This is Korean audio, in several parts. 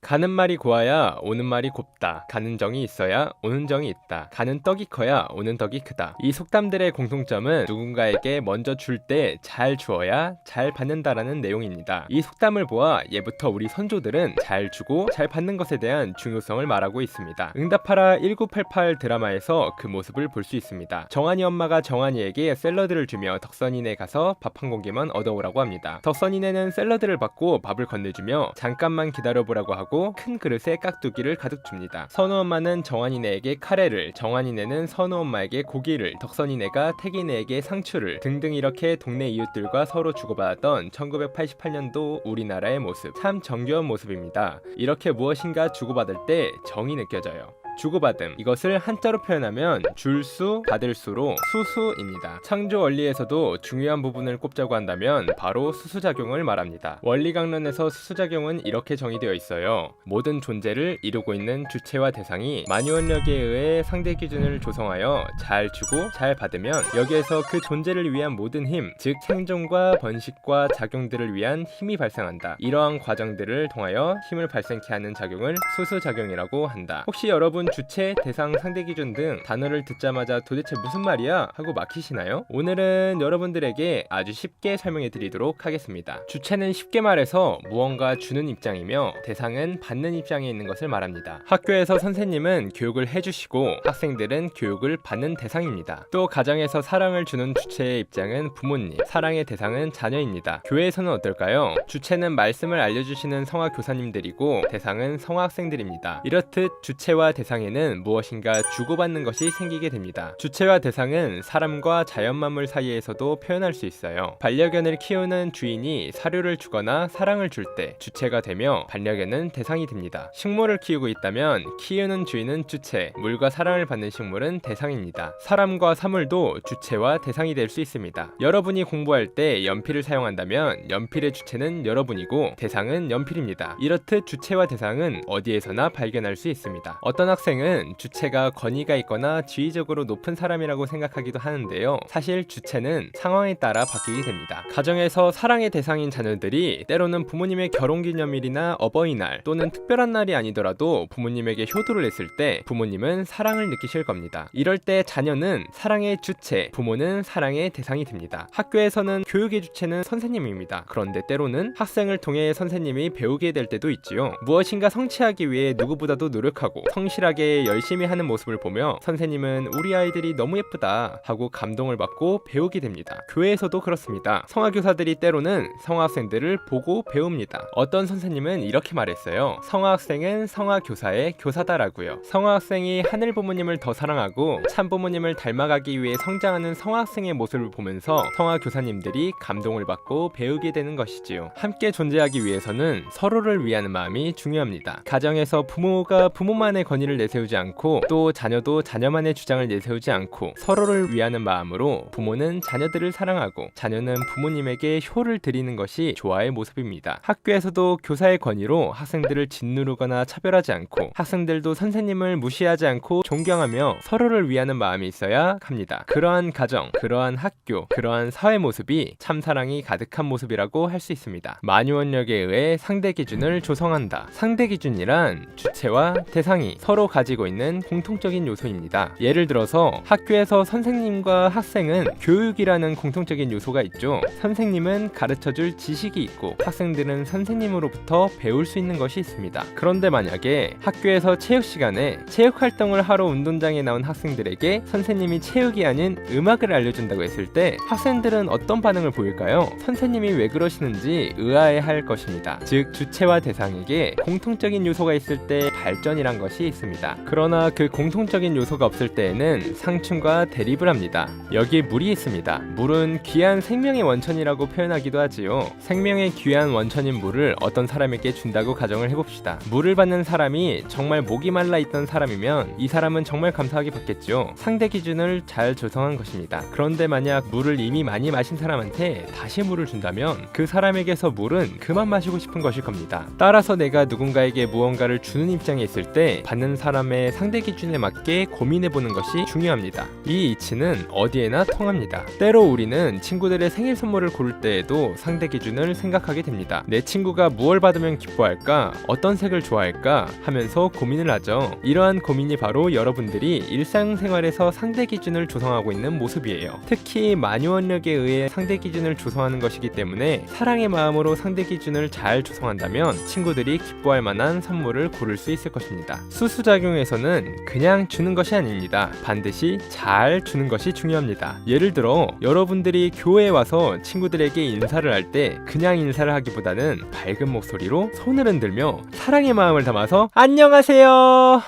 가는 말이 고와야 오는 말이 곱다. 가는 정이 있어야 오는 정이 있다. 가는 떡이 커야 오는 떡이 크다. 이 속담들의 공통점은 누군가에게 먼저 줄 때 잘 주어야 잘 받는다라는 내용입니다. 이 속담을 보아 예부터 우리 선조들은 잘 주고 잘 받는 것에 대한 중요성을 말하고 있습니다. 응답하라 1988 드라마에서 그 모습을 볼 수 있습니다. 정한이 엄마가 정한이에게 샐러드를 주며 덕선이네 가서 밥 한 공기만 얻어오라고 합니다. 덕선이네는 샐러드를 받고 밥을 건네주며 잠깐만 기다려보라고 하고 큰 그릇에 깍두기를 가득 줍니다. 선우 엄마는 정한이네에게 카레를, 정한이네는 선우 엄마에게 고기를, 덕선이네가 태기네에게 상추를 등등 이렇게 동네 이웃들과 서로 주고받았던 1988년도 우리나라의 모습, 참 정겨운 모습입니다. 이렇게 무엇인가 주고받을 때 정이 느껴져요. 주고받음, 이것을 한자로 표현하면 줄수, 받을 수로 수수입니다. 창조 원리에서도 중요한 부분을 꼽자고 한다면 바로 수수작용을 말합니다. 원리강론에서 수수작용은 이렇게 정의되어 있어요. 모든 존재를 이루고 있는 주체와 대상이 만유원력에 의해 상대 기준을 조성하여 잘 주고 잘 받으면 여기에서 그 존재를 위한 모든 힘, 즉 생존과 번식과 작용들을 위한 힘이 발생한다. 이러한 과정들을 통하여 힘을 발생케 하는 작용을 수수작용이라고 한다. 혹시 여러분 주체, 대상, 상대 기준 등 단어를 듣자마자 도대체 무슨 말이야? 하고 막히시나요? 오늘은 여러분들에게 아주 쉽게 설명해 드리도록 하겠습니다. 주체는 쉽게 말해서 무언가 주는 입장이며 대상은 받는 입장에 있는 것을 말합니다. 학교에서 선생님은 교육을 해주시고 학생들은 교육을 받는 대상입니다. 또 가정에서 사랑을 주는 주체의 입장은 부모님, 사랑의 대상은 자녀입니다. 교회에서는 어떨까요? 주체는 말씀을 알려주시는 성화 교사님들이고 대상은 성화 학생들입니다. 이렇듯 주체와 대상에는 무엇인가 주고받는 것이 생기게 됩니다. 주체와 대상은 사람과 자연만물 사이에서도 표현할 수 있어요. 반려견을 키우는 주인이 사료를 주거나 사랑을 줄 때 주체가 되며 반려견은 대상이 됩니다. 식물을 키우고 있다면 키우는 주인은 주체, 물과 사랑을 받는 식물은 대상입니다. 사람과 사물도 주체와 대상이 될 수 있습니다. 여러분이 공부할 때 연필을 사용한다면 연필의 주체는 여러분이고 대상은 연필입니다. 이렇듯 주체와 대상은 어디에서나 발견할 수 있습니다. 어떤 학생은 주체가 권위가 있거나 지위적으로 높은 사람이라고 생각하기도 하는데요. 사실 주체는 상황에 따라 바뀌게 됩니다. 가정에서 사랑의 대상인 자녀들이 때로는 부모님의 결혼기념일이나 어버이날 또는 특별한 날이 아니더라도 부모님에게 효도를 했을 때 부모님은 사랑을 느끼실 겁니다. 이럴 때 자녀는 사랑의 주체, 부모는 사랑의 대상이 됩니다. 학교에서는 교육의 주체는 선생님입니다. 그런데 때로는 학생을 통해 선생님이 배우게 될 때도 있지요. 무엇인가 성취하기 위해 누구보다도 노력하고 성실하게 열심히 하는 모습을 보며 선생님은 우리 아이들이 너무 예쁘다 하고 감동을 받고 배우게 됩니다. 교회에서도 그렇습니다. 성화교사들이 때로는 성화학생들을 보고 배웁니다. 어떤 선생님은 이렇게 말했어요. 성화학생은 성화교사의 교사다라고요. 성화학생이 하늘 부모님을 더 사랑하고 참 부모님을 닮아가기 위해 성장하는 성화학생의 모습을 보면서 성화교사님들이 감동을 받고 배우게 되는 것이지요. 함께 존재하기 위해서는 서로를 위하는 마음이 중요합니다. 가정에서 부모가 부모만의 권위를 내세우지 않고 또 자녀도 자녀만의 주장을 내세우지 않고 서로를 위하는 마음으로 부모는 자녀들을 사랑하고 자녀는 부모님에게 효를 드리는 것이 조화의 모습입니다. 학교에서도 교사의 권위로 학생들을 짓누르거나 차별하지 않고 학생들도 선생님을 무시하지 않고 존경하며 서로를 위하는 마음이 있어야 합니다. 그러한 가정, 그러한 학교, 그러한 사회 모습이 참 사랑이 가득한 모습이라고 할 수 있습니다. 만유원력에 의해 상대 기준을 조성한다. 상대 기준이란 주체와 대상이 서로 가지고 있는 공통적인 요소입니다. 예를 들어서 학교에서 선생님과 학생은 교육이라는 공통적인 요소가 있죠. 선생님은 가르쳐줄 지식이 있고 학생들은 선생님으로부터 배울 수 있는 것이 있습니다. 그런데 만약에 학교에서 체육 시간에 체육 활동을 하러 운동장에 나온 학생들에게 선생님이 체육이 아닌 음악을 알려준다고 했을 때 학생들은 어떤 반응을 보일까요? 선생님이 왜 그러시는지 의아해할 것입니다. 즉 주체와 대상에게 공통적인 요소가 있을 때 발전이란 것이 있습니다. 그러나 그 공통적인 요소가 없을 때에는 상충과 대립을 합니다. 여기에 물이 있습니다. 물은 귀한 생명의 원천이라고 표현하기도 하지요. 생명의 귀한 원천인 물을 어떤 사람에게 준다고 가정을 해봅시다. 물을 받는 사람이 정말 목이 말라 있던 사람이면 이 사람은 정말 감사하게 받겠죠. 상대 기준을 잘 조성한 것입니다. 그런데 만약 물을 이미 많이 마신 사람한테 다시 물을 준다면 그 사람에게서 물은 그만 마시고 싶은 것일 겁니다. 따라서 내가 누군가에게 무언가를 주는 입장에 있을 때 받는 사람의 상대 기준에 맞게 고민해보는 것이 중요합니다. 이 이치는 어디에나 통합니다. 때로 우리는 친구들의 생일 선물을 고를 때에도 상대 기준을 생각하게 됩니다. 내 친구가 무엇을 받으면 기뻐할까? 어떤 색을 좋아할까? 하면서 고민을 하죠. 이러한 고민이 바로 여러분들이 일상생활에서 상대 기준을 조성하고 있는 모습이에요. 특히 만유원력에 의해 상대 기준을 조성하는 것이기 때문에 사랑의 마음으로 상대 기준을 잘 조성한다면 친구들이 기뻐할 만한 선물을 고를 수 있을 것입니다. 수수작용에서는 그냥 주는 것이 아닙니다. 반드시 잘 주는 것이 중요합니다. 예를 들어 여러분들이 교회에 와서 친구들에게 인사를 할 때 그냥 인사를 하기보다는 밝은 목소리로 손을 흔들며 사랑의 마음을 담아서 안녕하세요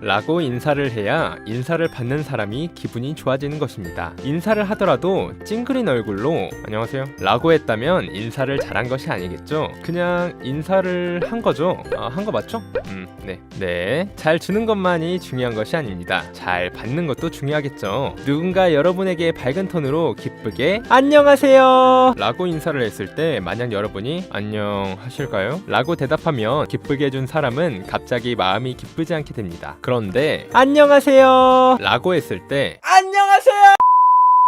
라고 인사를 해야 인사를 받는 사람이 기분이 좋아지는 것입니다. 인사를 하더라도 찡그린 얼굴로 안녕하세요 라고 했다면 인사를 잘한 것이 아니겠죠? 그냥 인사를 한 거죠? 한 거 맞죠? 네. 잘 주는 것만이 중요한 것이 아닙니다. 잘 받는 것도 중요하겠죠. 누군가 여러분에게 밝은 톤으로 기쁘게 안녕하세요 라고 인사를 했을 때 만약 여러분이 안녕하실까요? 라고 대답하면 기쁘게 해준 사람은 갑자기 마음이 기쁘지 않게 됩니다. 그런데 안녕하세요 라고 했을 때 안녕하세요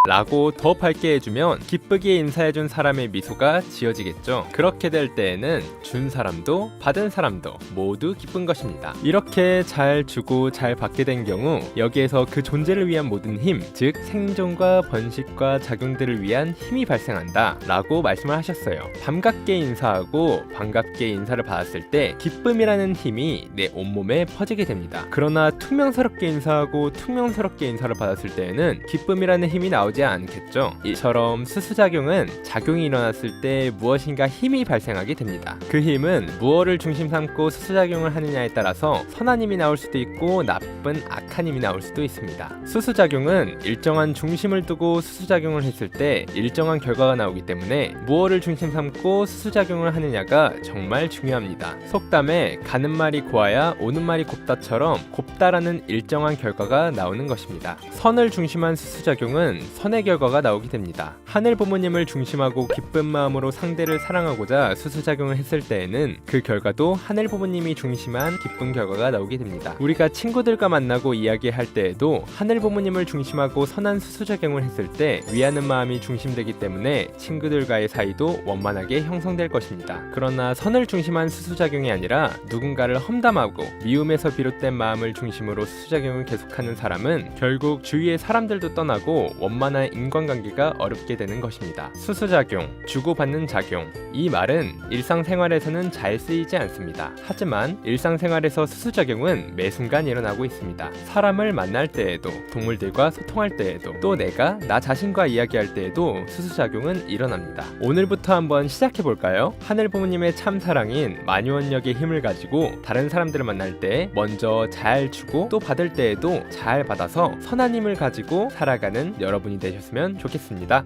라고 더 밝게 해주면 기쁘게 인사해준 사람의 미소가 지어지겠죠. 그렇게 될 때에는 준 사람도 받은 사람도 모두 기쁜 것입니다. 이렇게 잘 주고 잘 받게 된 경우 여기에서 그 존재를 위한 모든 힘, 즉 생존과 번식과 작용들을 위한 힘이 발생한다 라고 말씀을 하셨어요. 반갑게 인사하고 반갑게 인사를 받았을 때 기쁨이라는 힘이 내 온몸에 퍼지게 됩니다. 그러나 퉁명스럽게 인사하고 퉁명스럽게 인사를 받았을 때에는 기쁨이라는 힘이 나오지 않겠죠. 이처럼 수수작용은 작용이 일어났을 때 무엇인가 힘이 발생하게 됩니다. 그 힘은 무엇을 중심 삼고 수수작용을 하느냐에 따라서 선한 힘이 나올 수도 있고 나쁜 악한 힘이 나올 수도 있습니다. 수수작용은 일정한 중심을 두고 수수작용을 했을 때 일정한 결과가 나오기 때문에 무엇을 중심 삼고 수수작용을 하느냐가 정말 중요합니다. 속담에 가는 말이 고와야 오는 말이 곱다처럼 곱다라는 일정한 결과가 나오는 것입니다. 선을 중심한 수수작용은 선의 결과가 나오게 됩니다. 하늘 부모님을 중심하고 기쁜 마음으로 상대를 사랑하고자 수수작용을 했을 때에는 그 결과도 하늘 부모님이 중심한 기쁜 결과가 나오게 됩니다. 우리가 친구들과 만나고 이야기할 때에도 하늘 부모님을 중심하고 선한 수수작용을 했을 때 위하는 마음이 중심되기 때문에 친구들과의 사이도 원만하게 형성될 것입니다. 그러나 선을 중심한 수수작용이 아니라 누군가를 험담하고 미움에서 비롯된 마음을 중심으로 수수작용을 계속하는 사람은 결국 주위의 사람들도 떠나고 원만한 인간관계가 어렵게 되는 것입니다. 수수작용, 주고받는 작용. 이 말은 일상생활에서는 잘 쓰이지 않습니다. 하지만 일상생활에서 수수작용은 매 순간 일어나고 있습니다. 사람을 만날 때에도, 동물들과 소통할 때에도, 또 내가 나 자신과 이야기할 때에도 수수작용은 일어납니다. 오늘부터 한번 시작해볼까요? 하늘 부모님의 참 사랑인 만유원력의 힘을 가지고 다른 사람들을 만날 때 먼저 잘 주고 또 받을 때에도 잘 받아서 선한 힘을 가지고 살아가는 여러분이 되셨으면 좋겠습니다.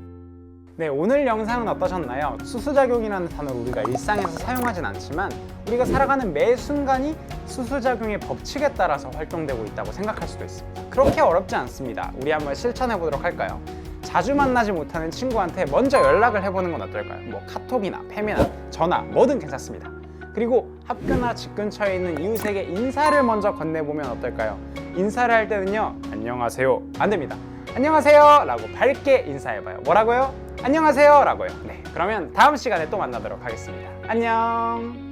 네, 오늘 영상은 어떠셨나요? 수수작용이라는 단어를 우리가 일상에서 사용하진 않지만 우리가 살아가는 매 순간이 수수작용의 법칙에 따라서 활동되고 있다고 생각할 수도 있습니다. 그렇게 어렵지 않습니다. 우리 한번 실천해 보도록 할까요? 자주 만나지 못하는 친구한테 먼저 연락을 해보는 건 어떨까요? 뭐 카톡이나 팸이나 전화 뭐든 괜찮습니다. 그리고 학교나 집 근처에 있는 이웃에게 인사를 먼저 건네보면 어떨까요? 인사를 할 때는요, 안녕하세요 안 됩니다. 안녕하세요 라고 밝게 인사해봐요. 뭐라고요? 안녕하세요 라고요. 네, 그러면 다음 시간에 또 만나도록 하겠습니다. 안녕.